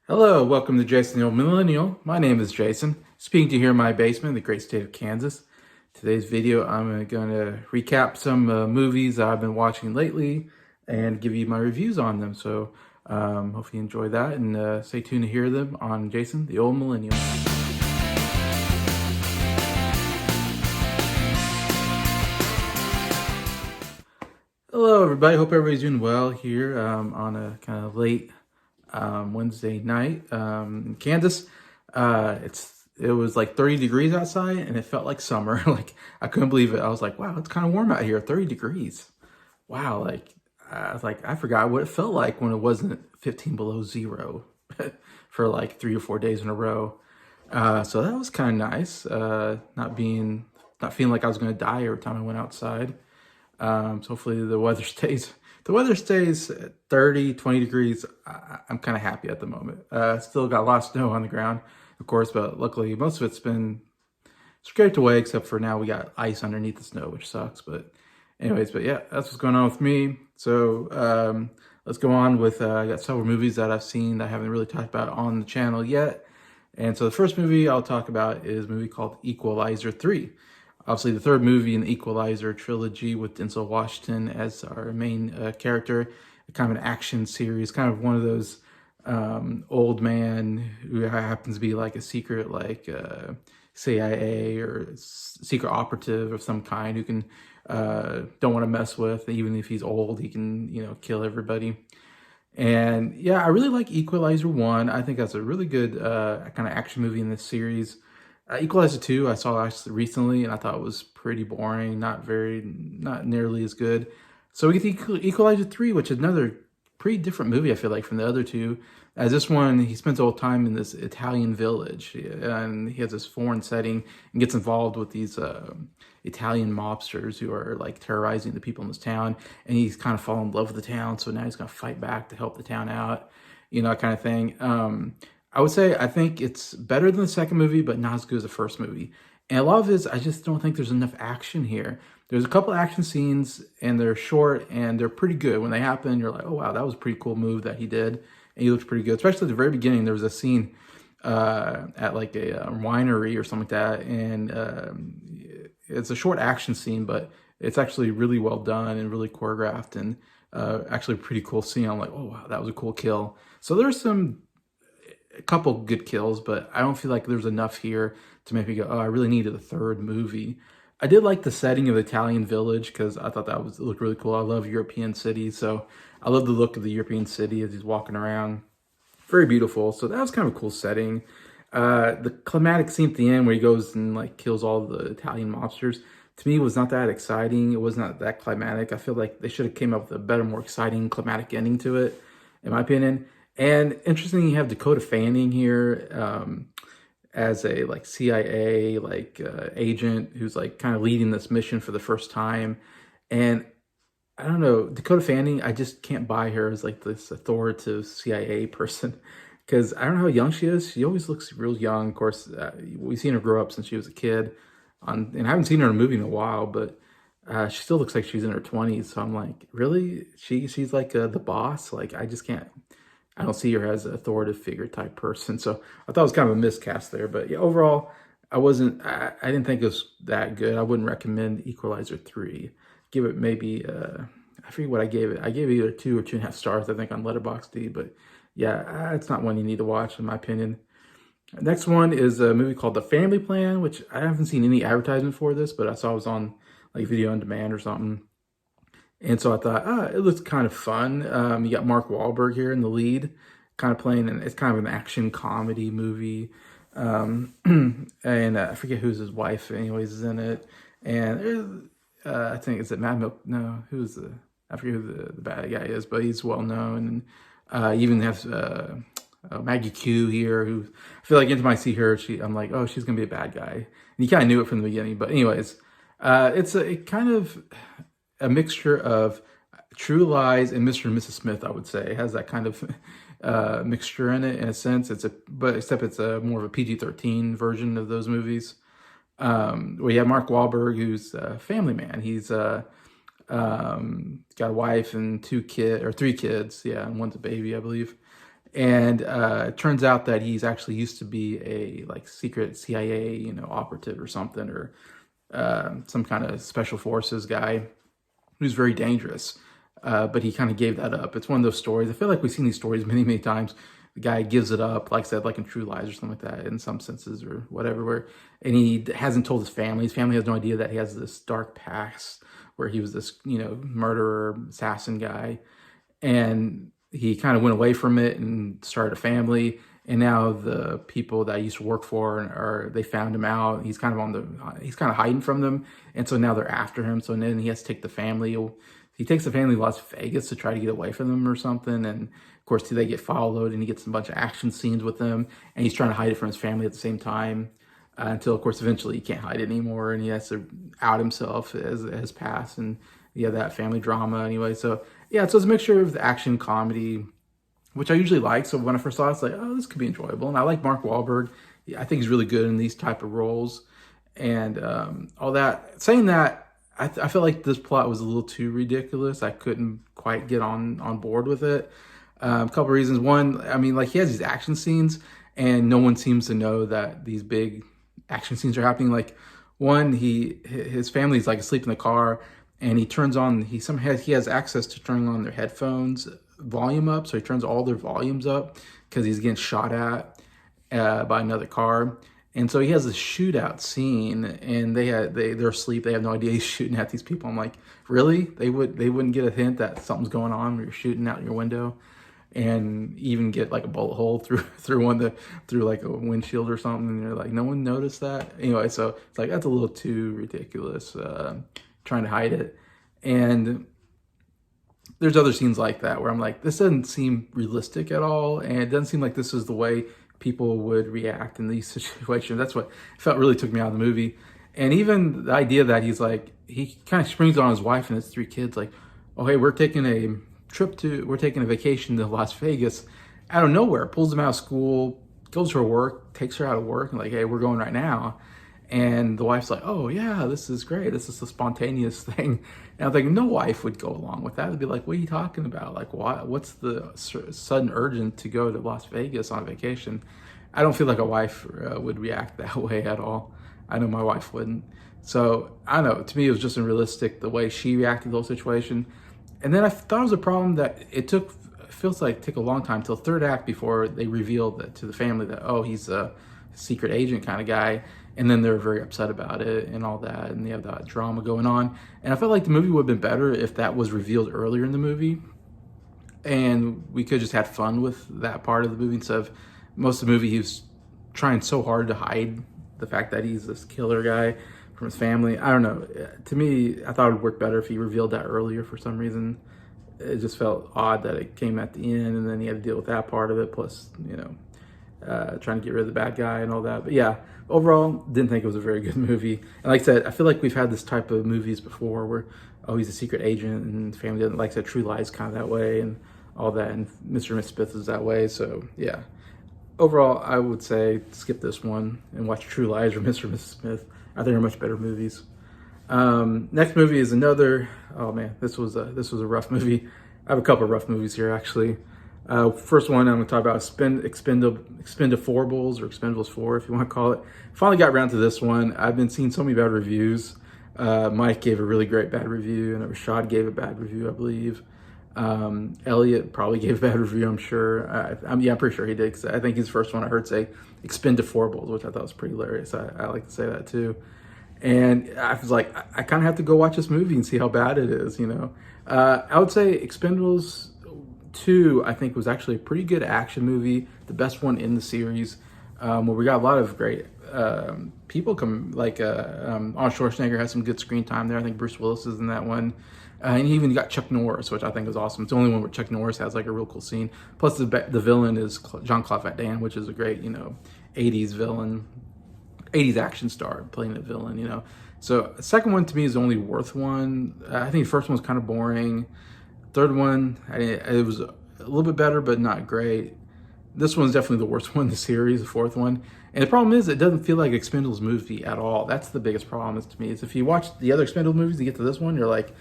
Hello, welcome to Jason the Old Millennial. My name is Jason, speaking to you here in my basement in the great state of Kansas. Today's video, I'm going to recap some movies I've been watching lately and give you my reviews on them. So hopefully you enjoy that and stay tuned to hear them on Jason the Old Millennial. Hello everybody, hope everybody's doing well here on a kind of late Wednesday night in Kansas. It was like 30 degrees outside and it felt like summer. Like I couldn't believe it. I was like, wow, it's kind of warm out here, 30 degrees. Wow, I forgot what it felt like when it wasn't 15 below zero for like 3 or 4 days in a row. So that was kind of nice. Not feeling like I was going to die every time I went outside. So hopefully the weather stays at 30, 20 degrees. I'm kind of happy at the moment. Still got a lot of snow on the ground, of course, but luckily most of it's been scraped away, except for now we got ice underneath the snow, which sucks. But anyways, yeah, that's what's going on with me. So let's go on with, I got several movies that I've seen that I haven't really talked about on the channel yet. And so the first movie I'll talk about is a movie called Equalizer 3. Obviously, the third movie in the Equalizer trilogy with Denzel Washington as our main character, kind of an action series, kind of one of those old man who happens to be like a secret, like CIA or secret operative of some kind who can don't want to mess with. Even if he's old, he can kill everybody. And yeah, I really like Equalizer 1. I think that's a really good kind of action movie in this series. Equalizer 2 I saw actually recently and I thought it was pretty boring, not nearly as good. So we get the Equalizer 3, which is another pretty different movie I feel like from the other two. As this one, he spends all time in this Italian village and he has this foreign setting and gets involved with these Italian mobsters who are like terrorizing the people in this town, and he's kind of fallen in love with the town, so now he's going to fight back to help the town out, kind of thing. I would say I think it's better than the second movie, but not as good as the first movie. And a lot of it is I just don't think there's enough action here. There's a couple action scenes, and they're short, and they're pretty good. When they happen, you're like, oh, wow, that was a pretty cool move that he did. And he looked pretty good. Especially at the very beginning, there was a scene at like a winery or something like that. And it's a short action scene, but it's actually really well done and really choreographed, and actually a pretty cool scene. I'm like, oh, wow, that was a cool kill. So there's a couple good kills, but I don't feel like there's enough here to make me go, oh, I really needed a third movie. I did like the setting of the Italian village because I thought it looked really cool. I love European cities, so I love the look of the European city as he's walking around. Very beautiful. So that was kind of a cool setting. The climatic scene at the end where he goes and like kills all the Italian mobsters, to me was not that exciting. It was not that climatic. I feel like they should have came up with a better, more exciting climatic ending to it, in my opinion. And interesting, you have Dakota Fanning here as a like CIA agent who's like kind of leading this mission for the first time. And I don't know, Dakota Fanning, I just can't buy her as like this authoritative CIA person because I don't know how young she is. She always looks real young. Of course, we've seen her grow up since she was a kid, and I haven't seen her in a movie in a while, but she still looks like she's in her 20s. So I'm like, really? She's like the boss? Like, I don't see her as an authoritative figure type person. So I thought it was kind of a miscast there. But yeah, overall, I didn't think it was that good. I wouldn't recommend Equalizer 3. Give it maybe, I forget what I gave it. I gave it either 2 or 2.5 stars, I think, on Letterboxd. But yeah, it's not one you need to watch, in my opinion. Next one is a movie called The Family Plan, which I haven't seen any advertisement for this, but I saw it was on like video on demand or something. And so I thought, it looks kind of fun. You got Mark Wahlberg here in the lead, kind of playing, and it's kind of an action comedy movie. And I forget who's his wife, anyways, is in it. And I think it's Mad Milk. No, I forget who the bad guy is, but he's well known. And you even have Maggie Q here, who I feel like anytime I see her, I'm like, oh, she's gonna be a bad guy. And you kind of knew it from the beginning. But anyways, it's a kind of a mixture of True Lies and Mr. and Mrs. Smith, I would say. It has that kind of mixture in it, in a sense. Except it's a more of a PG-13 version of those movies. Where you have Mark Wahlberg, who's a family man. He's got a wife and three kids, yeah, and one's a baby, I believe. And it turns out that he's actually used to be a like secret CIA, operative or something, or some kind of special forces guy who's very dangerous. But he kind of gave that up. It's one of those stories. I feel like we've seen these stories many, many times. The guy gives it up, like I said, like in True Lies or something like that, in some senses or whatever. And he hasn't told his family. His family has no idea that he has this dark past where he was this, murderer, assassin guy. And he kind of went away from it and started a family. And now the people that I used to work for they found him out. He's kind of hiding from them. And so now they're after him. So then he has to take the family. He takes the family to Las Vegas to try to get away from them or something. And of course, they get followed, and he gets a bunch of action scenes with them. And he's trying to hide it from his family at the same time until, of course, eventually he can't hide it anymore. And he has to out himself as it has passed. And you have that family drama anyway. So yeah, so it's a mixture of the action comedy, which I usually like. So when I first saw it, it's like, oh, this could be enjoyable. And I like Mark Wahlberg. I think he's really good in these type of roles. And all that. Saying that, I feel like this plot was a little too ridiculous. I couldn't quite get on board with it. A couple of reasons. One, I mean, like he has these action scenes, and no one seems to know that these big action scenes are happening. Like one, his family's like asleep in the car, and he turns on. He has access to turning on their headphones volume up, so he turns all their volumes up because he's getting shot at by another car. And so he has this shootout scene, and they're asleep. They have no idea he's shooting at these people. I'm like, really? They wouldn't get a hint that something's going on when you're shooting out your window, and even get like a bullet hole through like a windshield or something. And they're like, no one noticed that. Anyway, so it's like that's a little too ridiculous, trying to hide it. And there's other scenes like that where I'm like, this doesn't seem realistic at all, and it doesn't seem like this is the way people would react in these situations. That's what felt really took me out of the movie. And even the idea that he kind of springs on his wife and his three kids, like, oh, hey, we're taking a vacation to Las Vegas out of nowhere, pulls them out of school, goes to her work, takes her out of work, and like, hey, we're going right now. And the wife's like, oh yeah, this is great. This is a spontaneous thing. And I'm thinking, no wife would go along with that. It'd be like, what are you talking about? Like, what's the sudden urgent to go to Las Vegas on vacation? I don't feel like a wife would react that way at all. I know my wife wouldn't. So I don't know, to me, it was just unrealistic the way she reacted to the whole situation. And then I thought it was a problem that it feels like it took a long time till third act before they revealed that to the family that, oh, he's a secret agent kind of guy. And then they're very upset about it and all that, and they have that drama going on. And I felt like the movie would have been better if that was revealed earlier in the movie, and we could just had fun with that part of the movie instead of most of the movie he was trying so hard to hide the fact that he's this killer guy from his family. I don't know. To me, I thought it would work better if he revealed that earlier for some reason. It just felt odd that it came at the end, and then he had to deal with that part of it, plus, trying to get rid of the bad guy and all that. But yeah, overall, didn't think it was a very good movie. And like I said, I feel like we've had this type of movies before where, oh, he's a secret agent and family doesn't, like I said, True Lies kind of that way and all that. And Mr. and Miss Smith is that way. So yeah, overall, I would say skip this one and watch True Lies or Mr. and Mrs. Smith. I think they're much better movies. Next movie is another, oh man, this was a rough movie. I have a couple of rough movies here, actually. First one I'm going to talk about is Expendables or Expendables 4, if you want to call it. Finally got around to this one. I've been seeing so many bad reviews. Mike gave a really great bad review, and Rashad gave a bad review, I believe. Elliot probably gave a bad review, I'm sure. I'm pretty sure he did, because I think he's the first one I heard say expendables, which I thought was pretty hilarious. I like to say that too. And I was like, I kind of have to go watch this movie and see how bad it is, you know. I would say Expendables 2, I think, was actually a pretty good action movie, the best one in the series, where we got a lot of great people come, like Arnold Schwarzenegger has some good screen time there. I think Bruce Willis is in that one. And you even got Chuck Norris, which I think is awesome. It's the only one where Chuck Norris has like a real cool scene. Plus the villain is Jean-Claude Van Damme, which is a great, 80s villain, 80s action star playing a villain, So the second one to me is the only worth one. I think the first one was kind of boring. Third one, it was a little bit better, but not great. This one's definitely the worst one in the series, the fourth one. And the problem is, it doesn't feel like Expendables movie at all. That's the biggest problem is to me. Is if you watch the other Expendables movies, you get to this one, you're like,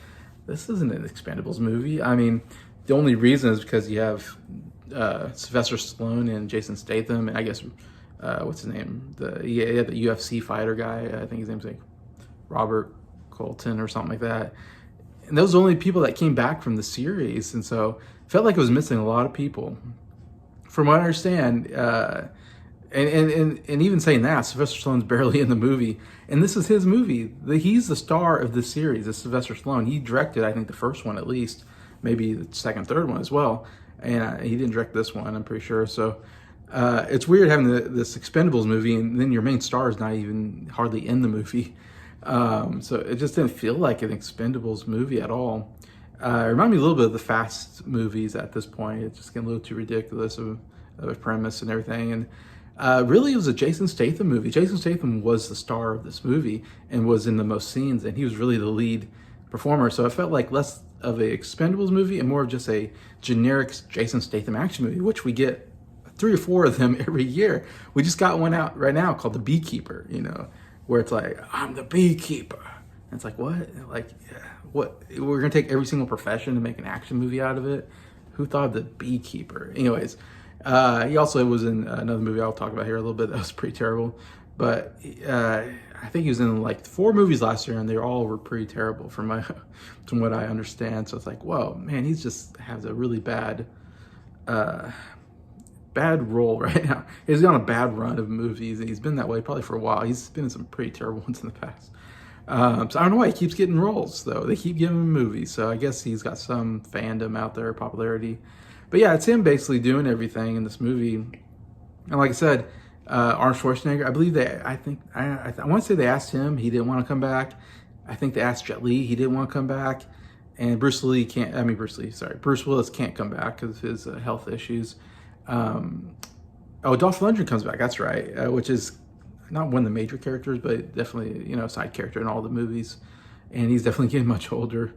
this isn't an Expendables movie. I mean, the only reason is because you have Sylvester Stallone and Jason Statham, and I guess what's his name? The UFC fighter guy. I think his name's like Robert Colton or something like that. And those are the only people that came back from the series, and so it felt like it was missing a lot of people. From what I understand, and even saying that, Sylvester Stallone's barely in the movie, and this is his movie. He's the star of the series. It's Sylvester Stallone. He directed, I think, the first one at least, maybe the second, third one as well, and he didn't direct this one, I'm pretty sure. So it's weird having this Expendables movie, and then your main star is not even hardly in the movie. So it just didn't feel like an Expendables movie at all. It reminded me a little bit of the Fast movies at this point. It's just getting a little too ridiculous of a premise and everything. And really, it was a Jason Statham movie. Jason Statham was the star of this movie and was in the most scenes, and he was really the lead performer. So it felt like less of a Expendables movie and more of just a generic Jason Statham action movie, which we get 3 or 4 of them every year. We just got one out right now called The Beekeeper, where it's like, I'm the beekeeper. And it's like, what? Like, what? We're going to take every single profession and make an action movie out of it? Who thought of The Beekeeper? Anyways, he also was in another movie I'll talk about here a little bit that was pretty terrible. But I think he was in like 4 movies last year, and they all were pretty terrible from what I understand. So it's like, whoa, man, he's just has a really bad role right now. He's on a bad run of movies, and he's been that way probably for a while. He's been in some pretty terrible ones in the past. So I don't know why he keeps getting roles, though. They keep giving him movies, so I guess he's got some fandom out there, popularity. But yeah, it's him basically doing everything in this movie. And like I said, Arnold Schwarzenegger, I believe I want to say they asked him, he didn't want to come back. I think they asked Jet Li, he didn't want to come back. And Bruce Willis can't come back because of his health issues. Dolph Lundgren comes back, that's right, which is not one of the major characters, but definitely, a side character in all the movies. And he's definitely getting much older.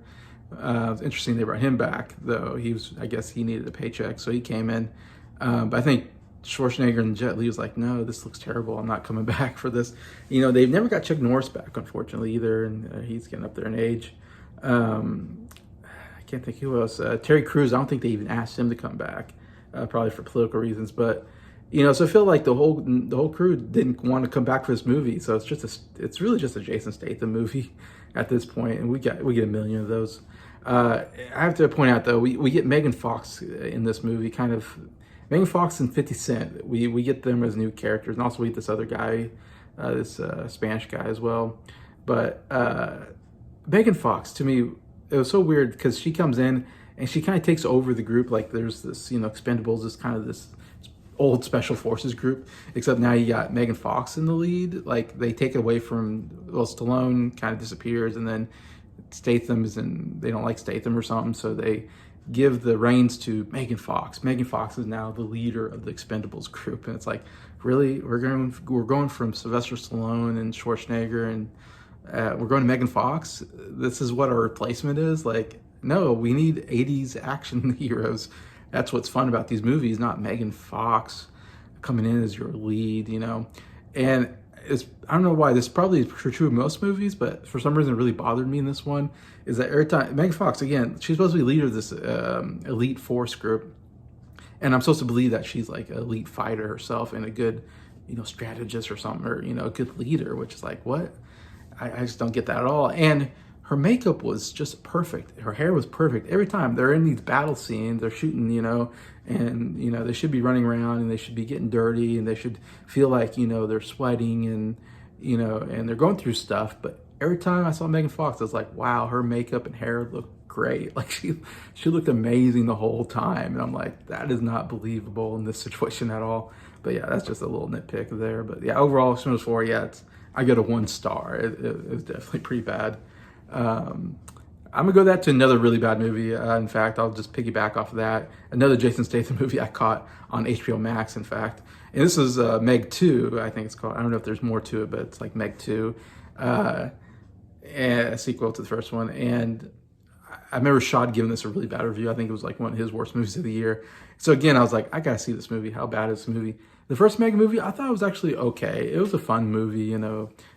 It's interesting they brought him back, though. I guess he needed a paycheck, so he came in. But I think Schwarzenegger and Jet Li was like, no, this looks terrible. I'm not coming back for this. They've never got Chuck Norris back, unfortunately, either, and he's getting up there in age. I can't think who else. Terry Crews, I don't think they even asked him to come back, probably for political reasons. But so I feel like the whole crew didn't want to come back for this movie. So it's really just a Jason Statham movie at this point, and we get a million of those. I have to point out though, we get Megan Fox in this movie, kind of Megan Fox and 50 Cent. We get them as new characters, and also we get this other guy, this Spanish guy as well. But Megan Fox, to me, it was so weird because she comes in and she kind of takes over the group. Like there's this, Expendables is kind of this old special forces group, except now you got Megan Fox in the lead. Like they take it away from, Stallone kind of disappears, and then Statham is in, they don't like Statham or something, so they give the reins to Megan Fox. Megan Fox is now the leader of the Expendables group, and it's like, really, we're going from Sylvester Stallone and Schwarzenegger, and we're going to Megan Fox. This is what our replacement is. Like, no, we need 80s action heroes. That's what's fun about these movies, not Megan Fox coming in as your lead, And I don't know why, this is probably true of most movies, but for some reason it really bothered me in this one, is that every time, Megan Fox, again, she's supposed to be leader of this elite force group, and I'm supposed to believe that she's like an elite fighter herself and a good, strategist or something, or, a good leader, which is like, what? I just don't get that at all. And her makeup was just perfect. Her hair was perfect. Every time they're in these battle scenes, they're shooting, and, they should be running around and they should be getting dirty and they should feel like, they're sweating and, and they're going through stuff. But every time I saw Megan Fox, I was like, wow, her makeup and hair looked great. Like she looked amazing the whole time. And I'm like, that is not believable in this situation at all. But yeah, that's just a little nitpick there. But yeah, overall, Swimmers 4, yeah, I get a 1 star. It was definitely pretty bad. I'm gonna go that to another really bad movie. In fact, I'll just piggyback off of that. Another Jason Statham movie I caught on HBO Max, in fact. And this is Meg 2, I think it's called. I don't know if there's more to it, but it's like Meg 2, and a sequel to the first one. And I remember Shad giving this a really bad review. I think it was like one of his worst movies of the year. So again, I was like, I gotta see this movie. How bad is this movie? The first Meg movie, I thought it was actually okay. It was a fun movie,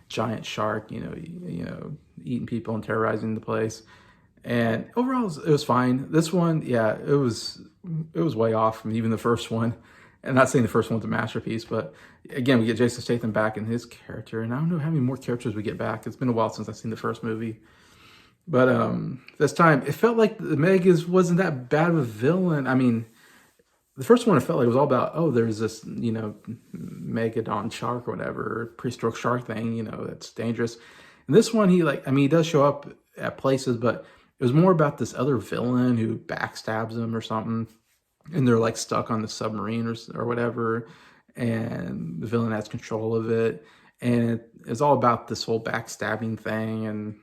giant shark, eating people and terrorizing the place. And overall, it was fine. This one, yeah, it was way off from even the first one. And not saying the first one's a masterpiece, but again, we get Jason Statham back in his character, and I don't know how many more characters we get back. It's been a while since I've seen the first movie, but this time it felt like the Meg wasn't that bad of a villain. I mean, the first one, it felt like it was all about, there's this, megalodon shark or whatever, pre-stroke shark thing, that's dangerous. And this one, he does show up at places, but it was more about this other villain who backstabs him or something. And they're like stuck on the submarine or whatever. And the villain has control of it. And it's all about this whole backstabbing thing.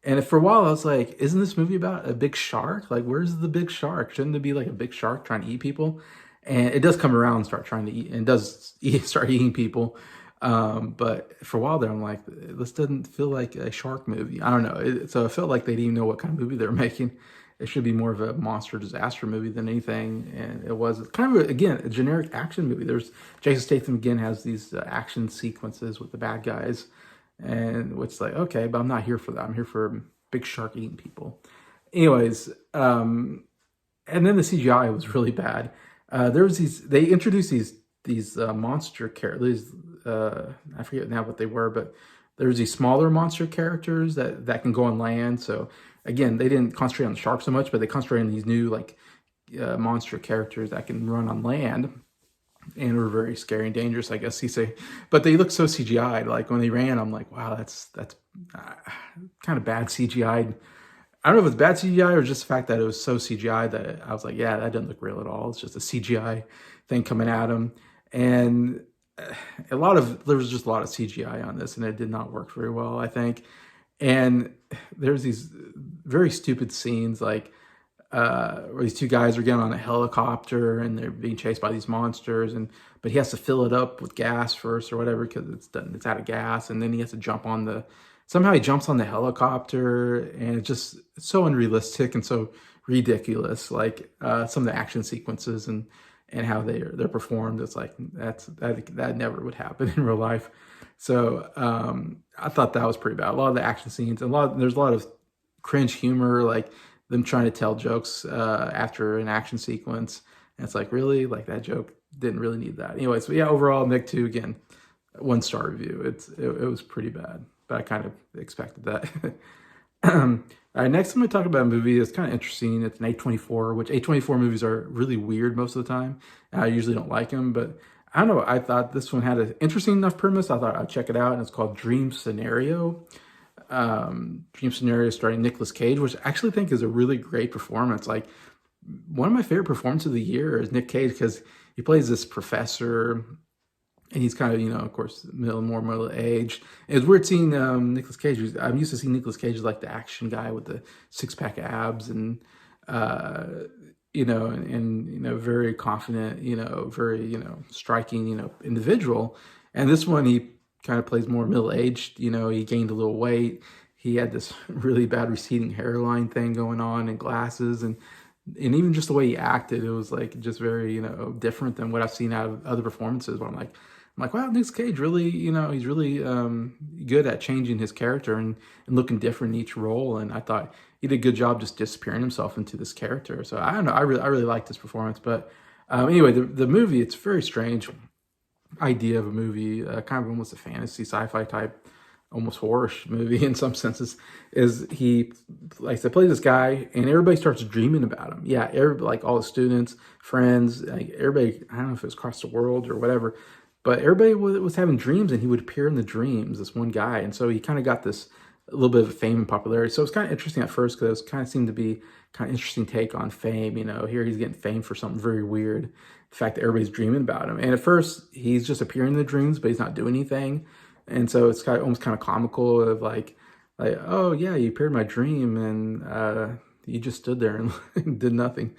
And for a while, I was like, isn't this movie about a big shark? Like, where's the big shark? Shouldn't there be like a big shark trying to eat people? And it does come around and start trying to eat, and start eating people. But for a while there, I'm like, this doesn't feel like a shark movie. I don't know. So it felt like they didn't even know what kind of movie they were making. It should be more of a monster disaster movie than anything. And it was kind of, again, a generic action movie. Jason Statham, again, has these action sequences with the bad guys. And which like, okay, but I'm not here for that. I'm here for big shark eating people. Anyways, and then the CGI was really bad. They introduced these monster characters. I forget now what they were, but there's these smaller monster characters that can go on land. So again, they didn't concentrate on the shark so much, but they concentrated on these new monster characters that can run on land. And were very scary and dangerous, I guess you say. But they look so CGI'd. Like when they ran, I'm like, wow, that's kind of bad CGI'd. I don't know if it's bad CGI or just the fact that it was so CGI that I was like, yeah, that doesn't look real at all. It's just a CGI thing coming at them. And there was just a lot of CGI on this, and it did not work very well, I think. And there's these very stupid scenes where these two guys are getting on a helicopter and they're being chased by these monsters, but he has to fill it up with gas first or whatever because it's out of gas, and then he has to somehow he jumps on the helicopter, and it's so unrealistic and so ridiculous. Like some of the action sequences and how they're performed, it's like that never would happen in real life. So I thought that was pretty bad. A lot of the action scenes, there's a lot of cringe humor, like them trying to tell jokes after an action sequence. And it's like, really? Like that joke didn't really need that. Anyway, so yeah, overall, Meg 2, again, 1 star review. It was pretty bad, but I kind of expected that. All right, next I'm going to talk about a movie that's kind of interesting. It's an A24, which A24 movies are really weird most of the time. I usually don't like them, but I don't know. I thought this one had an interesting enough premise. I thought I'd check it out, and it's called Dream Scenario. Dream Scenario starring Nicolas Cage, which I actually think is a really great performance. Like one of my favorite performances of the year is Nick Cage, because he plays this professor, and he's kind of, of course, more middle-aged. It's weird seeing Nicolas Cage. I'm used to seeing Nicolas Cage as like the action guy with the six-pack abs and, very confident, very, striking, individual. And this one, he kind of plays more middle-aged. He gained a little weight. He had this really bad receding hairline thing going on, and glasses, and even just the way he acted, it was like just very, different than what I've seen out of other performances. Where I'm like, wow, Nick Cage really, he's really good at changing his character and looking different in each role. And I thought he did a good job just disappearing himself into this character. So I don't know, I really liked this performance. But anyway, the movie, it's very strange idea of a movie, kind of almost a fantasy sci-fi type almost horror movie in some senses. Is he, like I said, plays this guy, and everybody starts dreaming about him. Yeah, everybody, like all the students, friends, like everybody. I don't know if it was across the world or whatever, but everybody was having dreams, and he would appear in the dreams. This one guy, and so he kind of got this a little bit of fame and popularity. So it's kind of interesting at first because it kind of seemed to be kind of interesting take on fame. You know, here he's getting fame for something very weird. The fact that everybody's dreaming about him, and at first he's just appearing in the dreams, but he's not doing anything. And so it's kind of almost kind of comical of like, oh yeah, you appeared in my dream, and you just stood there and did nothing.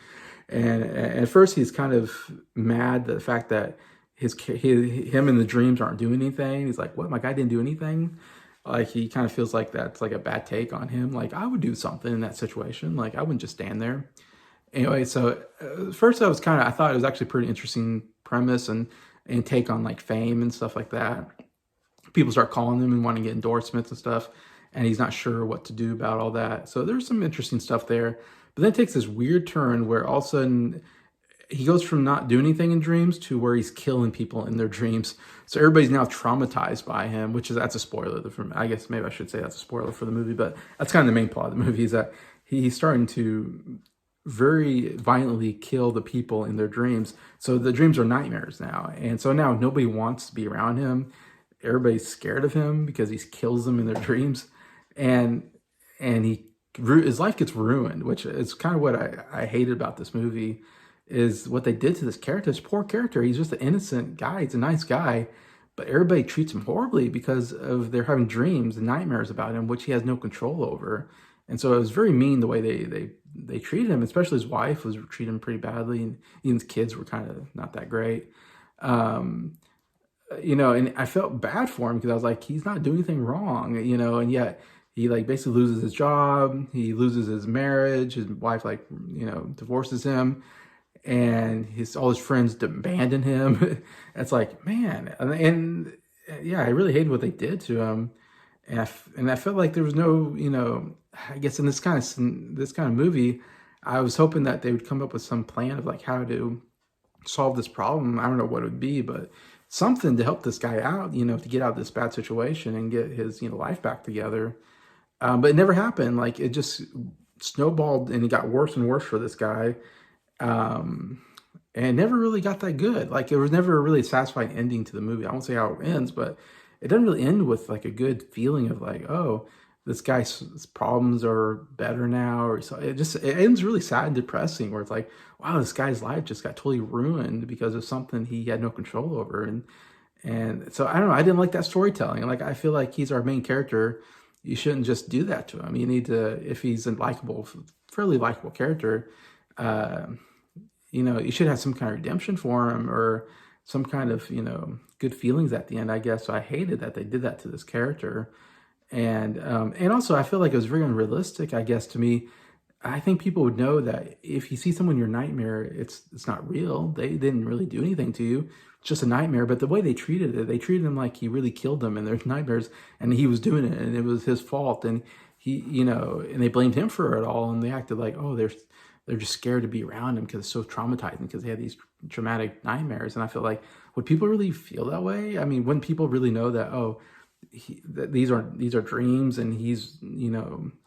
And at first he's kind of mad at the fact that him and the dreams aren't doing anything. He's like, what? My guy didn't do anything. Like he kind of feels like that's like a bad take on him. Like I would do something in that situation. Like I wouldn't just stand there. Anyway, so first I thought it was actually a pretty interesting premise and take on like fame and stuff like that. People start calling him and wanting to get endorsements and stuff, and he's not sure what to do about all that. So there's some interesting stuff there. But then it takes this weird turn where all of a sudden he goes from not doing anything in dreams to where he's killing people in their dreams. So everybody's now traumatized by him, that's a spoiler. I guess maybe I should say that's a spoiler for the movie, but that's kind of the main plot of the movie is that he's starting to very violently kill the people in their dreams. So the dreams are nightmares now. And so now nobody wants to be around him. Everybody's scared of him because he kills them in their dreams. And his life gets ruined, which is kind of what I hated about this movie, is what they did to this character, this poor character. He's just an innocent guy. He's a nice guy, but everybody treats him horribly because of they're having dreams and nightmares about him, which he has no control over. And so it was very mean the way they treated him, especially his wife was treating him pretty badly, and even his kids were kind of not that great. And I felt bad for him because I was like, he's not doing anything wrong, and yet he like basically loses his job, he loses his marriage, his wife divorces him, and all his friends abandon him. It's like, man, and yeah, I really hated what they did to him, and I felt like there was no, I guess in this kind of movie, I was hoping that they would come up with some plan of like how to solve this problem. I don't know what it would be, but something to help this guy out, to get out of this bad situation and get his, life back together. But it never happened. Like it just snowballed and it got worse and worse for this guy. And it never really got that good. Like there was never a really satisfying ending to the movie. I won't say how it ends, but it doesn't really end with like a good feeling of like, oh, this guy's problems are better now. Or so it ends really sad and depressing where it's like, wow, this guy's life just got totally ruined because of something he had no control over. And so I don't know, I didn't like that storytelling. Like I feel like he's our main character. You shouldn't just do that to him. You need to, if he's a fairly likable character, you should have some kind of redemption for him or some kind of, good feelings at the end, I guess. So I hated that they did that to this character. And also I feel like it was very unrealistic, I guess, to me. I think people would know that if you see someone in your nightmare, it's not real. They didn't really do anything to you. It's just a nightmare. But the way they treated him like he really killed them in their nightmares, and he was doing it, and it was his fault, and and they blamed him for it all, and they acted like, oh, they're just scared to be around him because it's so traumatizing because they had these traumatic nightmares. And I feel like, would people really feel that way? I mean, wouldn't people really know that, oh, that these are dreams, and he's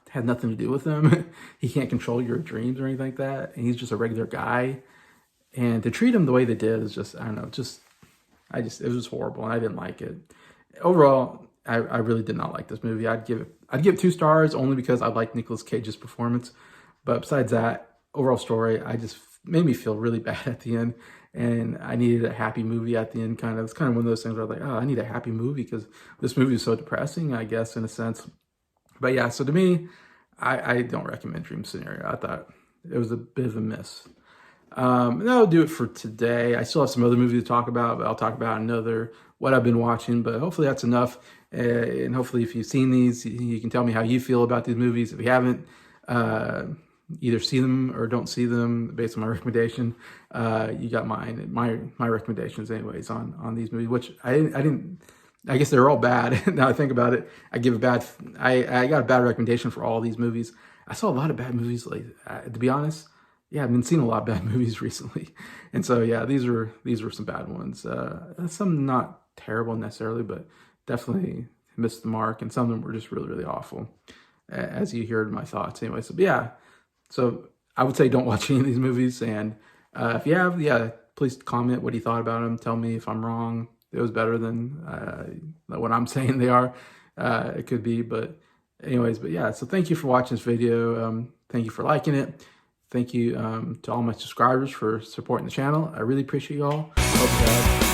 had nothing to do with them. He can't control your dreams or anything like that, and he's just a regular guy. And to treat him the way they did is just, I don't know, it was horrible, and I didn't like it. Overall, I really did not like this movie. I'd give it 2 stars only because I liked Nicolas Cage's performance. But besides that, overall story, I just made me feel really bad at the end. And I needed a happy movie at the end. It's kind of one of those things where I was like, oh, I need a happy movie because this movie is so depressing, I guess, in a sense. But yeah, so to me, I don't recommend Dream Scenario. I thought it was a bit of a miss. That'll do it for today. I still have some other movies to talk about, but I'll talk about what I've been watching. But hopefully that's enough. And hopefully if you've seen these, you can tell me how you feel about these movies. If you haven't, either see them or don't see them based on my recommendation. You got my recommendations anyways on these movies, which I guess they're all bad. Now I think about it, I got a bad recommendation for all these movies. I saw a lot of bad movies lately, to be honest. Yeah, I've been seeing a lot of bad movies recently. And so yeah, these were some bad ones. Some not terrible necessarily, but definitely missed the mark, and some of them were just really, really awful, as you heard my thoughts anyway. So yeah, so I would say don't watch any of these movies, and if you have, yeah, please comment what you thought about them. Tell me if I'm wrong. It was better than what I'm saying they are. It could be, but anyways, but yeah, so thank you for watching this video. Thank you for liking it. Thank you to all my subscribers for supporting the channel. I really appreciate you all. Hope you have